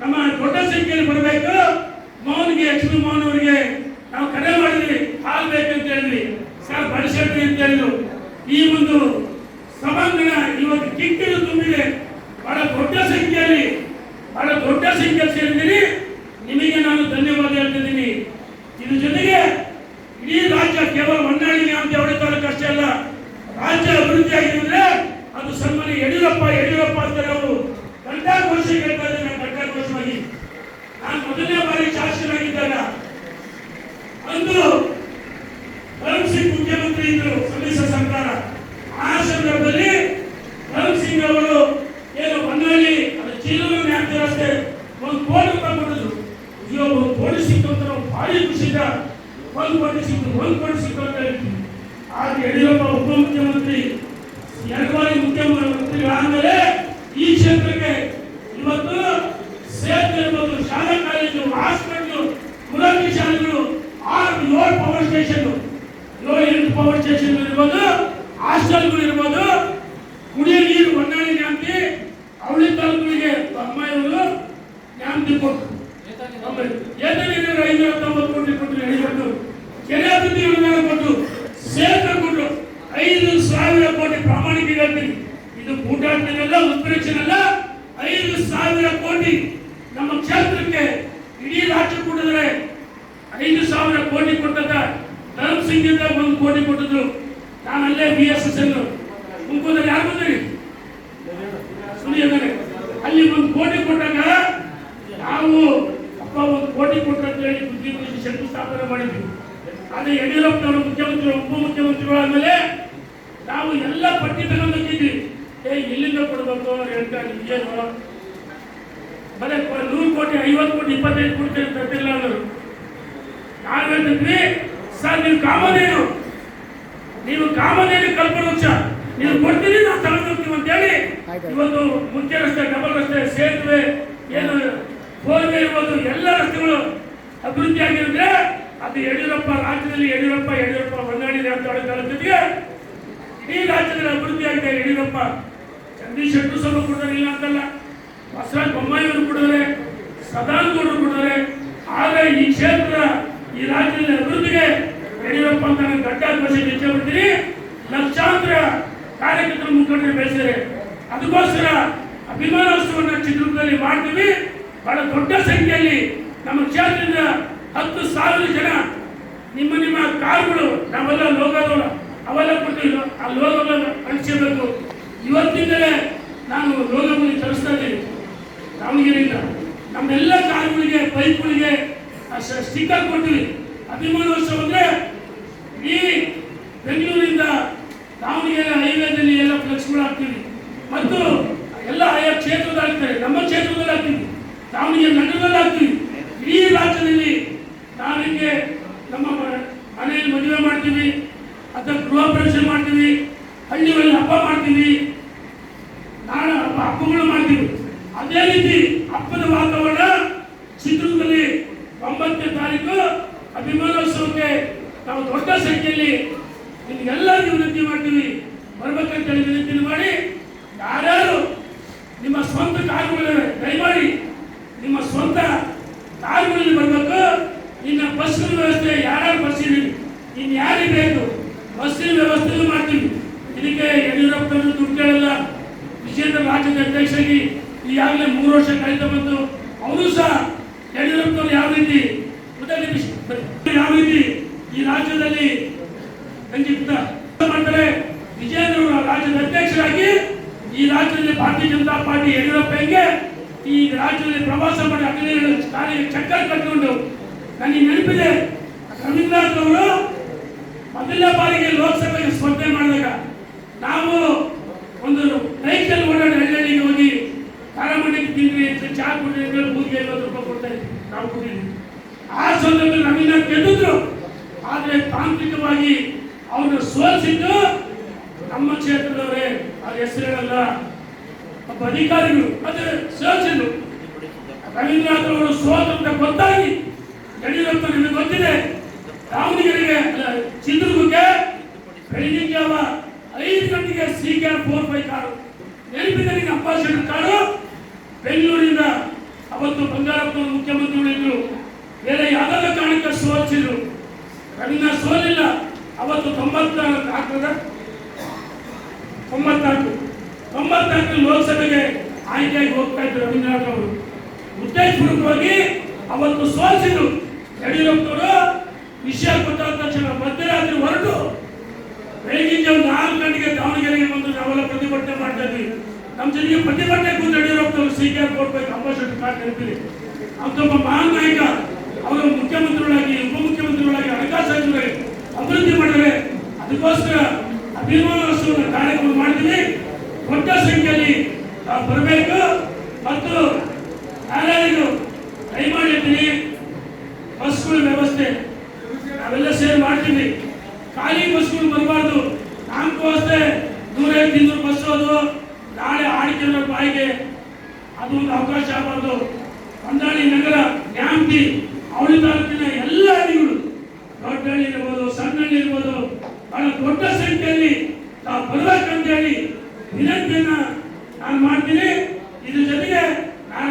ನಮ್ಮ ದೊಡ್ಡ ಸಂಖ್ಯೆಯಲ್ಲಿ ಬರಬೇಕು. ಮೋಹನ್ಗೆ ಎಚ್ ಬಿ ಮೋಹನ್ ಅವರಿಗೆ ನಾವು ಕರೆ ಮಾಡಿದ್ವಿ, ಹಾಲ್ ಬೇಕಂತ ಹೇಳಿದ್ವಿ, ಸರ್ ಬಳಸೇಳಿ ಅಂತ ಹೇಳಿದ್ರು. ಈ ಒಂದು ಸಭಾಂಗಣ ಇವತ್ತು ಕಿಕ್ಕಿರು ತುಂಬಿದೆ. ಬಹಳ ದೊಡ್ಡ ಸಂಖ್ಯೆಯಲ್ಲಿ ಸೇರಿದ್ದೀರಿ. ನಿಮಗೆ ನಾನು ಧನ್ಯವಾದ ಹೇಳ್ತಿದ್ದೀನಿ. ಇದ್ರ ಜೊತೆಗೆ ಇಡೀ ರಾಜ್ಯ ಕೇವಲ ಹೊನ್ನಾಳಿ ಅಂತ ಅವಳಿ ತಾಲೂಕು ಅಷ್ಟೇ ಅಲ್ಲ, ರಾಜ್ಯ ಅಭಿವೃದ್ಧಿ ಆಗಿದ್ರೆ ಅದು ಸನ್ಮಾನ್ಯ ಯಡಿಯೂರಪ್ಪ ಅಂತ ನಾವು ಘಂಟಾಘೋಷ ಹೇಳ್ತಾ ಇದ್ದೇನೆ. ಘಂಟಾಘೋಷವಾಗಿ ನಾನು ಮೊದಲನೇ ಬಾರಿ ಶಾಸಕರಾಗಿದ್ದಾಗ ಅಂದು ಕರಣ್ ಸಿಂಗ್ ಮುಖ್ಯಮಂತ್ರಿ ಇದ್ದರು, ಸಮ್ಮಿಶ್ರ ಸರ್ಕಾರ. ಆ ಸಂದರ್ಭದಲ್ಲಿ ಕರಣ್ ಸಿಂಗ್ ಅವರು ಏನು ಹೊನ್ನಾಳಿ ಚೀಲೂರು ನ್ಯಾಯ ರಸ್ತೆ 1 ಕೋಟಿ ರೂಪಾಯಿ ಕೊಟ್ಟಿದ್ರು. ಅಯ್ಯೋ 1 ಕೋಟಿ ಸಿಕ್ತು ಅಂತ ನಾವು ಭಾರಿ ಖುಷಿಯಿಂದ 1 ಕೋಟಿ ಸಿಕ್ತು ಅಂತ ಹೇಳ್ತೀವಿ. ಆಗ ಯಡಿಯೂರಪ್ಪ ಉಪಮುಖ್ಯಮಂತ್ರಿ 2 ಬಾರಿ ಮುಖ್ಯಮಂತ್ರಿಗಳಾದ್ಮೇಲೆ ಈ ಕ್ಷೇತ್ರಕ್ಕೆ ಇವತ್ತು ಸೇತುವೆ ಇರ್ಬೋದು, ಶಾಲಾ ಕಾಲೇಜು, ಹಾಸ್ಪಿಟಲ್, ಮುರಾರ್ಜಿ ಶಾಲೆಗಳು, 6-7 ಪವರ್ ಸ್ಟೇಷನ್, 7-8 ಪವರ್ ಸ್ಟೇಷನ್ ಇರ್ಬೋದು, ಹಾಸ್ಟೆಲ್ಗಳು ಇರ್ಬೋದು, ಕುಡಿಯ ನೀರು ಹೊನ್ನಾಳಿ ನ್ಯಾಮತಿ ಅವಳಿ ತಾಲೂಕಿಗೆ ಅಮ್ಮಾಯಿಯವರು ನ್ಯಾಮತಿ ಕೊಟ್ಟರು. ಏತ ನೀರು 590 ಕೋಟಿ ಕೊಟ್ಟರು ಯಡಿಯೂರಪ್ಪ. ಕೆರೆ ಅಭಿವೃದ್ಧಿ ಅನುದಾನ ಕೊಟ್ಟು, ಸೇತುವೆ ಕೊಟ್ಟರು 5,000 ಕೋಟಿ. ಪ್ರಾಮಾಣಿಕ ಹೇಳ್ತೀನಿ, ಇದು ಕೂಟಾಟನಲ್ಲ, ಉತ್ಪ್ರೇಕ್ಷಣಲ್ಲ. 5,000 ಕೋಟಿ ನಮ್ಮ ಕ್ಷೇತ್ರಕ್ಕೆ ಇಡೀ ರಾಜ್ಯ ಕೊಟ್ಟಿದ್ರೆ 5,000 ಕೋಟಿ ಕೊಟ್ಟದ ಧರ್ಮ್ ಸಿಂಗ್ ಇಂದ 1 ಕೋಟಿ ಕೊಟ್ಟಿದ್ರು. ನಾನಲ್ಲೇ BSSN ಮುಂಕೋದಲ್ಲಿ ಯಾರು ಬಂದ್ರಿ ಸುನಿಯದರೆ ಅಲ್ಲಿ 1 ಕೋಟಿ ಕೊಟ್ಟಾಗ ನಾವು ಅಪ್ಪ 1 ಕೋಟಿ ಕೊಟ್ಟ ಅಂತ ಹೇಳಿ ಬುದ್ಧಿಪೂಜೆ ಶಂಕುಸ್ಥಾಪನೆ ಮಾಡಿದ್ವಿ. ಅದೇ ಯಡಿಯೂರಪ್ಪನವರು ಮುಖ್ಯಮಂತ್ರಿ ಉಪಮುಖ್ಯಮಂತ್ರಿಗಳಾದ್ಮೇಲೆ ನಾವು ಎಲ್ಲ ಪಟ್ಟಿ ತಗೊಂಡಿದ್ವಿ. ಎಲ್ಲಿಂದ ಕೊಡಬೇಕು ಅವ್ರು ಹೇಳ್ತಾರೆ, ಏನು ಬರೀ 100 ಕೋಟಿ 50 ಕೋಟಿ 25 ಕೋಟಿ ತಟ್ಟಿಲ್ಲ ಅನ್ನೋರು. ನಾವು ಹೇಳ್ತಿದ್ವಿ, ಸರ್ ನೀವು ಕಾಮಧೇನು ಕಲ್ಪವೃಕ್ಷ ನೀವು ಕೊಡ್ತೀರಿ, ನಾವು ತಗೊಂಡ್ತೀವಿ ಅಂತ ಹೇಳಿ ಇವತ್ತು ಮುಖ್ಯ ರಸ್ತೆ, ಡಬಲ್ ರಸ್ತೆ, ಸೇತುವೆ, ಏನು 4 ವೇ ಇರ್ಬೋದು, ಎಲ್ಲ ರಸ್ತೆಗಳು ಅಭಿವೃದ್ಧಿ ಆಗಿದ್ರೆ ಅದು ಯಡಿಯೂರಪ್ಪ ರಾಜ್ಯದಲ್ಲಿ ಯಡಿಯೂರಪ್ಪ ಹೊನ್ನಾಳಿ ತಾಲೂಕಿಗೆ ಇಡೀ ರಾಜ್ಯದಲ್ಲಿ ಅಭಿವೃದ್ಧಿ ಆಗಿದೆ. ಯಡಿಯೂರಪ್ಪ ಜಗದೀಶ್ ಶೆಟ್ಟರ್ ಸಭೆ ಕೊಡೋರಿಲ್ಲ ಅಂತಲ್ಲ, ಬಸವರಾಜ ಬೊಮ್ಮಾಯಿ ಅವರು ಕೊಡೋರೆ, ಸದಾನಗೌಡರು ಕೊಡೋರೆ. ಆದರೆ ಈ ಕ್ಷೇತ್ರ ಈ ರಾಜ್ಯದಲ್ಲಿ ಅಭಿವೃದ್ಧಿಗೆ ಯಡಿಯೂರಪ್ಪ ಅಂತ ನಾನು ಘಂಟಾಘೋಷ ಹೆಚ್ಚೆ ಬಿಡ್ತೀನಿ. ಲಕ್ಷಾಂತರ ಕಾರ್ಯಕರ್ತರ ಮುಖಂಡರು ಬೆಳೆಸಿದರೆ ಅದಕ್ಕೋಸ್ಕರ ಅಭಿಮಾನೋತ್ಸವವನ್ನು ಚಿತ್ರದುರ್ಗದಲ್ಲಿ ಮಾಡ್ತೀವಿ. ಬಹಳ ದೊಡ್ಡ ಸಂಖ್ಯೆಯಲ್ಲಿ ನಮ್ಮ ಕ್ಷೇತ್ರದಿಂದ 10,000 ಜನ ನಿಮ್ಮ ಕಾರುಗಳು ನಾವೆಲ್ಲ ಲೋಗೋಗಳು ಅವೆಲ್ಲ ಕೊಟ್ಟಿದ್ದು ಆ ಲೋಗೋಗಳನ್ನು ಅಂಟಿಸಬೇಕು. ಇವತ್ತಿಂದಲೇ ನಾನು ಲೋಗೋಗಳಿಗೆ ತರಿಸ್ತಾ ಇದ್ದೀನಿ ದಾವಣಗೆರೆಯಿಂದ. ನಮ್ಮೆಲ್ಲ ಕಾರುಗಳಿಗೆ, ಬೈಕ್ಗಳಿಗೆ ಸ್ಟಿಕ್ಕರ್ ಕೊಡ್ತೀವಿ. ಅಭಿಮಾನೋತ್ಸವ ಅಂದರೆ ಈ ಬೆಂಗಳೂರಿಂದ ದಾವಣಗೆರೆ ಹೈವೇದಲ್ಲಿ ಎಲ್ಲ ಫ್ಲೆಕ್ಸ್ಗಳು ಹಾಕ್ತೀವಿ ಮತ್ತು ಎಲ್ಲ ಆಯಾ ಕ್ಷೇತ್ರದಲ್ಲಿ ಹಾಕ್ತಾರೆ. ನಮ್ಮ ಕ್ಷೇತ್ರದಲ್ಲಿ ಹಾಕ್ತೀವಿ, ದಾವಣಗೆರೆ ನಗರದಲ್ಲಿ ಹಾಕ್ತೀವಿ. ಇಡೀ ರಾಜ್ಯದಲ್ಲಿ ನಾವಿಗೆ ನಮ್ಮ ಮನೆಯಲ್ಲಿ ಮದುವೆ ಮಾಡ್ತೀವಿ ಅಥವಾ ಗೃಹ ಪ್ರವೇಶ ಮಾಡ್ತೀವಿ, ಹಳ್ಳಿಗಳಲ್ಲಿ ಹಬ್ಬ ಮಾಡ್ತೀವಿ, ಹಬ್ಬಗಳು ಮಾಡ್ತೀವಿ. ಅದೇ ರೀತಿ ಹಬ್ಬದ ವಾತಾವರಣ ಚಿತ್ರದುರ್ಗದಲ್ಲಿ 9ನೇ ತಾರೀಕು ಅಭಿಮಾನೋತ್ಸವಕ್ಕೆ ನಾವು ದೊಡ್ಡ ಸಂಖ್ಯೆಯಲ್ಲಿ ನಿಮಗೆಲ್ಲರಿಗೂ ವಿನಂತಿ ಮಾಡ್ತೀವಿ, ಬರ್ಬೇಕಂತ ಹೇಳಿ ವಿನಂತಿ ಮಾಡಿ. ಯಾರ್ಯಾರು ನಿಮ್ಮ ಸ್ವಂತ ಕಾರುಗಳಿವೆ ದಯಮಾಡಿ ನಿಮ್ಮ ಸ್ವಂತ ಕಾರುಗಳಲ್ಲಿ ಬರಬೇಕು. ಇನ್ನು ಬಸ್ಸಿನ ವ್ಯವಸ್ಥೆ ಯಾರ್ಯಾರು ಬಸ್ಸಿದ್ದೀವಿ, ಇನ್ನು ಯಾರಿಗೆ ಬೇಕು ಬಸ್ಸಿನ ವ್ಯವಸ್ಥೆನೂ ಮಾಡ್ತೀವಿ. ಇದಕ್ಕೆ ಯಡಿಯೂರಪ್ಪನವರು ದುಡ್ಡು ಕೇಳಲ್ಲ. ವಿಜೇಂದ್ರ ರಾಜ್ಯದ ಅಧ್ಯಕ್ಷರಾಗಿ ಈಗಾಗಲೇ 3 ವರ್ಷ ಕಳೆದ ಬಂದು ಅವರು ಸಹ ಯಡಿಯೂರಪ್ಪನವರು ಯಾವ ರೀತಿ ಈ ರಾಜ್ಯದಲ್ಲಿ ಮಾಡ್ತಾರೆ. ವಿಜೇಂದ್ರ ರಾಜ್ಯದ ಅಧ್ಯಕ್ಷರಾಗಿ ಈ ರಾಜ್ಯದಲ್ಲಿ ಭಾರತೀಯ ಜನತಾ ಪಾರ್ಟಿ ಯಡಿಯೂರಪ್ಪ ಹೆಂಗೆ ಈ ರಾಜ್ಯದಲ್ಲಿ ಪ್ರವಾಸ ಮಾಡಿ 15 ಕಾರ್ಯ ಚಕ್ಕರ್ ಕಟ್ಟಿಕೊಂಡು ನನಗೆ ನೆನಪಿದೆ. ರವೀಂದ್ರನಾಥ್ ಅವರು ಮೊದಲನೇ ಬಾರಿಗೆ ಲೋಕಸಭೆಗೆ ಸ್ಪರ್ಧೆ ಮಾಡಿದಾಗ ನಾವು ಒಂದು ಬೈಕಲ್ಲಿ ಓಡಾಡಿ ಹಳ್ಳಿಗೆ ಹೋಗಿ ಕಾರಮಂಡಿಗೆ ತಿಂದ್ವಿ, ಚಾ ಕುಡಿದ್ರೆ ಬೂದಿಗೆ 50 ರೂಪಾಯಿ ಕೊಡ್ತಾ ಇದ್ವಿ, ನಾವು ಕುಡಿದ್ವಿ. ಆ ಸಂದರ್ಭದಲ್ಲಿ ರವೀಂದ್ರನಾಥ್ ಗೆದ್ದಿದ್ರು. ಆದರೆ ತಾಂತ್ರಿಕವಾಗಿ ಅವ್ರನ್ನ ಸೋಲಿಸಿದ್ದು ನಮ್ಮ ಕ್ಷೇತ್ರದವರೇ, ಅವ್ರ ಹೆಸರು ಹೇಳಲ್ಲ, ಒಬ್ಬ ಅಧಿಕಾರಿಗಳು ಅದು ಸೋಲಿಸಿದ್ರು. ರವೀಂದ್ರನಾಥ್ ಅವರು ಸೋತ ಗೊತ್ತಾಗಿ ಯಡಿಯೂರಪ್ಪ ನಿಮಗೆ ಗೊತ್ತಿದೆ, ದಾವಣಗೆರೆಗೆ ಚಿತ್ರದುರ್ಗಕ್ಕೆ ಬೆಳಿಗ್ಗೆ ಜಾವ 5 ಗಂಟೆಗೆ CK 45 ಕಾರು ನೆನಪಿದೆ. ಅಂಬಾಸಿಡರ್ ಕಾರು ಬೆಂಗಳೂರಿಂದ ಅವತ್ತು ಬಂಗಾರಪ್ಪನವರು ಮುಖ್ಯಮಂತ್ರಿಗಳಿದ್ರು, ಬೇರೆ ಯಾವುದಾದ ಕಾರಣಕ್ಕೆ ಸೋಲಿಸಿದ್ರು. ಕಣ್ಣ ಸೋಲಿಲ್ಲ. ಅವತ್ತು 94 ಲೋಕಸಭೆಗೆ ಆಯ್ಕೆಯಾಗಿ ಹೋಗ್ತಾ ಇದ್ರು ರವೀಂದ್ರನಾಥ್ ಅವರು. ಉದ್ದೇಶಪೂರ್ವಕವಾಗಿ ಅವತ್ತು ಸೋಲಿಸಿದ್ರು. ಯಡಿಯೂರಪ್ಪನವರು ವಿಷಯ ಕೊಟ್ಟಾದ ತಕ್ಷಣ ಮಧ್ಯರಾತ್ರಿ ಹೊರಟು ಬೆಳಗಿನ ಜಾವ 4 ಗಂಟೆಗೆ ದಾವಣಗೆರೆಗೆ ಬಂದು ನಾವೆಲ್ಲ ಪ್ರತಿಭಟನೆ ಮಾಡ್ತಾ ಇದ್ವಿ. ನಮ್ಮ ಜೊತೆಗೆ ಪ್ರತಿಭಟನೆ ಕೂತು ಯಡಿಯೂರಪ್ಪನವರು CKR ಕೊಡ್ಬೇಕು ಅಂಬಾಸಡರ್ ಕಾರ್ಡ್ ನೆನಪಿದೆ. ಅವತ್ತೊಬ್ಬ ಮಹಾನ್ ನಾಯಕ. ಅವರು ಮುಖ್ಯಮಂತ್ರಿಗಳಾಗಿ ಉಪಮುಖ್ಯಮಂತ್ರಿಗಳಾಗಿ ಹಣಕಾಸು ಸಚಿವರಾಗಿ ಅಭಿವೃದ್ಧಿ ಮಾಡಿದರೆ ಅದಕ್ಕೋಸ್ಕರ ಅಭಿಮಾನೋತ್ಸವದ ಕಾರ್ಯಕ್ರಮ ಮಾಡ್ತೀವಿ. ದೊಡ್ಡ ಸಂಖ್ಯೆಯಲ್ಲಿ ಬರಬೇಕು ಮತ್ತು ಯಾರ್ಯಾರಿಗೂ ದಯಮಾಡಿ ಹೇಳ್ತೀನಿ, ಬಸ್ಗಳ ವ್ಯವಸ್ಥೆ ನಾವೆಲ್ಲ ಸೇರಿ ಮಾಡ್ತೀವಿ. ಖಾಲಿ ಬಸ್ಗಳು ಬರಬಾರ್ದು. ನಾಮಕೋಸ್ತೆ 150-200 ಬಸ್ ಹೋದು ನಾಳೆ ಆಡಿಕೆಯವರ ಬಾಯಿಗೆ ಅದು ಒಂದು ಅವಕಾಶ ಆಗಬಾರ್ದು. ಹೊನ್ನಾಳಿ ನಗರ, ನ್ಯಾಮತಿ, ಅವಳಿ ತಾಲೂಕಿನ ಎಲ್ಲ ಹಳ್ಳಿಗಳು, ದೊಡ್ಡ ಹಳ್ಳಿ ಇರ್ಬೋದು, ಸಣ್ಣ ಹಳ್ಳಿ ಇರ್ಬೋದು, ಬಹಳ ದೊಡ್ಡ ಸಂಖ್ಯೆಯಲ್ಲಿ ತಾವು ಬರಬೇಕಂತೇಳಿ ವಿನಂತಿಯನ್ನ ನಾನು ಮಾಡ್ತೀನಿ. ಇದ್ರ ಜೊತೆಗೆ ನಾನು